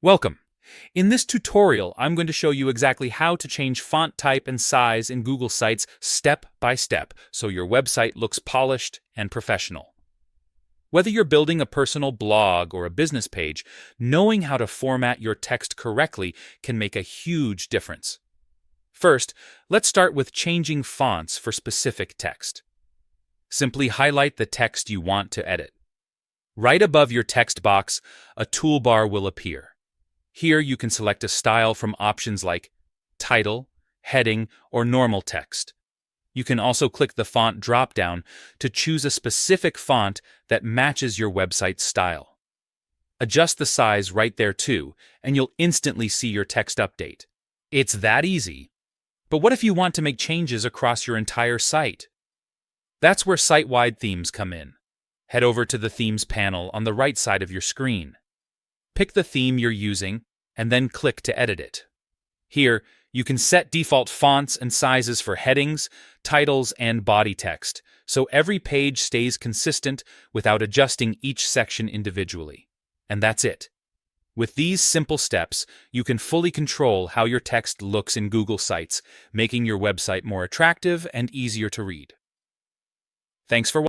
Welcome. In this tutorial, I'm going to show you exactly how to change font type and size in Google Sites step by step so your website looks polished and professional. Whether you're building a personal blog or a business page, knowing how to format your text correctly can make a huge difference. First, let's start with changing fonts for specific text. Simply highlight the text you want to edit. Right above your text box, a toolbar will appear. Here you can select a style from options like title, heading, or normal text. You can also click the font drop-down to choose a specific font that matches your website's style. Adjust the size right there too, and you'll instantly see your text update. It's that easy. But what if you want to make changes across your entire site? That's where site-wide themes come in. Head over to the Themes panel on the right side of your screen. Pick the theme you're using, and then click to edit it. Here, you can set default fonts and sizes for headings, titles, and body text, so every page stays consistent without adjusting each section individually. And that's it. With these simple steps, you can fully control how your text looks in Google Sites, making your website more attractive and easier to read. Thanks for watching.